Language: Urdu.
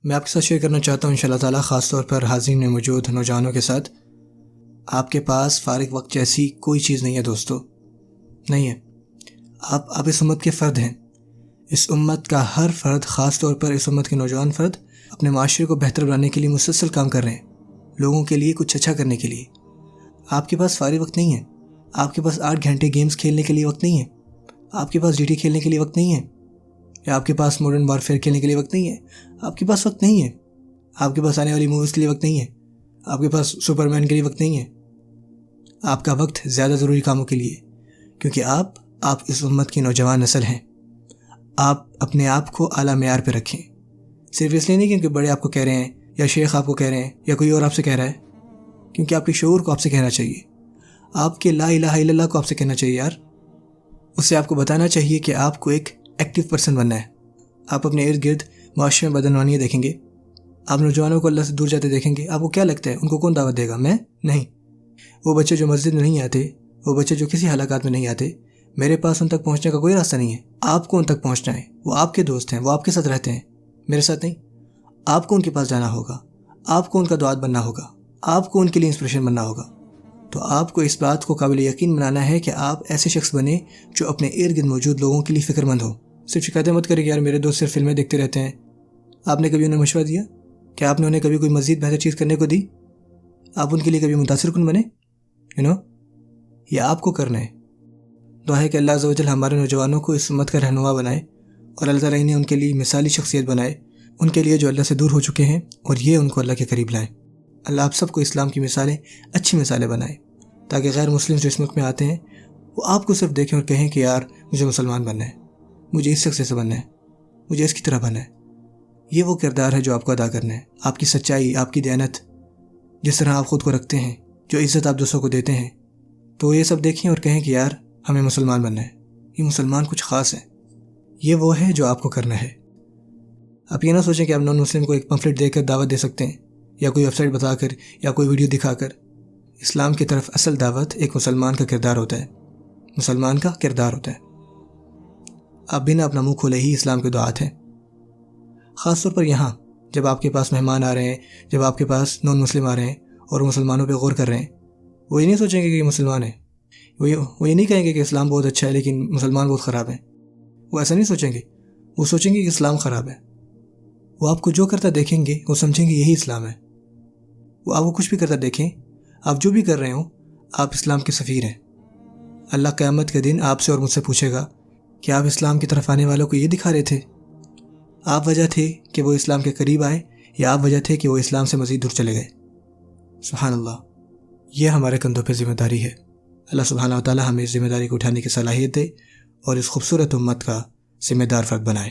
میں آپ کے ساتھ شیئر کرنا چاہتا ہوں انشاءاللہ تعالیٰ، خاص طور پر حاضرین میں موجود نوجوانوں کے ساتھ۔ آپ کے پاس فارغ وقت جیسی کوئی چیز نہیں ہے دوستو، نہیں ہے۔ آپ اس امت کے فرد ہیں۔ اس امت کا ہر فرد، خاص طور پر اس امت کے نوجوان فرد، اپنے معاشرے کو بہتر بنانے کے لیے مسلسل کام کر رہے ہیں، لوگوں کے لیے کچھ اچھا کرنے کے لیے۔ آپ کے پاس فارغ وقت نہیں ہے۔ آپ کے پاس 8 گھنٹے گیمز کھیلنے کے لیے وقت نہیں ہے۔ آپ کے پاس GT کھیلنے کے لیے وقت نہیں ہے، یا آپ کے پاس ماڈرن وارفیئر کھیلنے کے لیے وقت نہیں ہے۔ آپ کے پاس وقت نہیں ہے۔ آپ کے پاس آنے والی موویز کے لیے وقت نہیں ہے۔ آپ کے پاس سپرمین کے لیے وقت نہیں ہے۔ آپ کا وقت زیادہ ضروری کاموں کے لیے، کیونکہ آپ اس امت کی نوجوان نسل ہیں۔ آپ اپنے آپ کو اعلیٰ معیار پہ رکھیں، صرف اس لیے نہیں کیونکہ بڑے آپ کو کہہ رہے ہیں، یا شیخ آپ کو کہہ رہے ہیں، یا کوئی اور آپ سے کہہ رہا ہے، کیونکہ آپ کے شعور کو آپ سے کہنا چاہیے، آپ کے لا الہ الا اللہ کو آپ سے کہنا چاہیے یار۔ اسے آپ کو بتانا چاہیے کہ آپ کو ایک ایکٹیو پرسن بننا ہے۔ آپ اپنے ارد گرد معاشرے میں بدعنوانیاں دیکھیں گے، آپ نوجوانوں کو اللہ سے دور جاتے دیکھیں گے، آپ کو کیا لگتا ہے ان کو کون دعوت دے گا؟ میں نہیں۔ وہ بچے جو مسجد میں نہیں آتے، وہ بچے جو کسی حلقات میں نہیں آتے، میرے پاس ان تک پہنچنے کا کوئی راستہ نہیں ہے۔ آپ کو ان تک پہنچنا ہے، وہ آپ کے دوست ہیں، وہ آپ کے ساتھ رہتے ہیں، میرے ساتھ نہیں۔ آپ کو ان کے پاس جانا ہوگا، آپ کو ان کا دعات بننا ہوگا، آپ کو ان کے لیے انسپریشن بننا ہوگا۔ تو آپ کو اس بات کو قابل یقین بنانا ہے کہ آپ ایسے شخص بنیں جو اپنے ارد گرد موجود لوگوں کے لیے فکر مند ہو۔ صرف شکایتیں مت کریں کہ یار میرے دوست صرف فلمیں دیکھتے رہتے ہیں۔ آپ نے کبھی انہیں مشورہ دیا؟ کیا آپ نے انہیں کبھی کوئی مزید بہتر چیز کرنے کو دی؟ آپ ان کے لیے کبھی متاثر کن بنے؟ یہ آپ کو کرنا ہے۔ دعا ہے کہ اللہ عز و جل ہمارے نوجوانوں کو اس امت کا رہنما بنائے، اور اللہ تعالیٰ انہیں ان کے لیے مثالی شخصیت بنائے، ان کے لیے جو اللہ سے دور ہو چکے ہیں، اور یہ ان کو اللہ کے قریب لائیں۔ اللہ آپ سب کو اسلام کی مثالیں، اچھی مثالیں بنائے، تاکہ غیر مسلم جو اس ملک میں آتے ہیں وہ آپ کو صرف دیکھیں اور کہیں کہ یار مجھے مسلمان بننا ہے، مجھے اس شخص سے بننا ہے، مجھے اس کی طرح بننا ہے۔ یہ وہ کردار ہے جو آپ کو ادا کرنا ہے، آپ کی سچائی، آپ کی دیانت، جس طرح آپ خود کو رکھتے ہیں، جو عزت آپ دوسروں کو دیتے ہیں، تو یہ سب دیکھیں اور کہیں کہ یار ہمیں مسلمان بننا ہے، یہ مسلمان کچھ خاص ہے۔ یہ وہ ہے جو آپ کو کرنا ہے۔ آپ یہ نہ سوچیں کہ آپ نان مسلم کو ایک پمفلٹ دے کر دعوت دے سکتے ہیں، یا کوئی ویب سائٹ بتا کر، یا کوئی ویڈیو دکھا کر۔ اسلام کی طرف اصل دعوت ایک مسلمان کا کردار ہوتا ہے، مسلمان کا کردار ہوتا ہے۔ آپ بنا اپنا منہ کھولے ہی اسلام کے دعات ہیں۔ خاص طور پر یہاں جب آپ کے پاس مہمان آ رہے ہیں، جب آپ کے پاس نان مسلم آ رہے ہیں اور مسلمانوں پہ غور کر رہے ہیں، وہ یہ نہیں سوچیں گے کہ یہ مسلمان ہیں، وہ یہ نہیں کہیں گے کہ اسلام بہت اچھا ہے لیکن مسلمان بہت خراب ہیں۔ وہ ایسا نہیں سوچیں گے، وہ سوچیں گے کہ اسلام خراب ہے۔ وہ آپ کو جو کرتا دیکھیں گے وہ سمجھیں گے یہی اسلام ہے۔ وہ آپ کو کچھ بھی کرتا دیکھیں، آپ جو بھی کر رہے ہوں، آپ اسلام کے سفیر ہیں۔ اللہ قیامت کے دن آپ سے اور مجھ سے پوچھے گا کہ آپ اسلام کی طرف آنے والوں کو یہ دکھا رہے تھے؟ آپ وجہ تھے کہ وہ اسلام کے قریب آئے، یا آپ وجہ تھے کہ وہ اسلام سے مزید دور چلے گئے؟ سبحان اللہ، یہ ہمارے کندھوں پہ ذمہ داری ہے۔ اللہ سبحانہ و تعالی ہمیں اس ذمہ داری کو اٹھانے کی صلاحیت دے، اور اس خوبصورت امت کا ذمہ دار فرد بنائے۔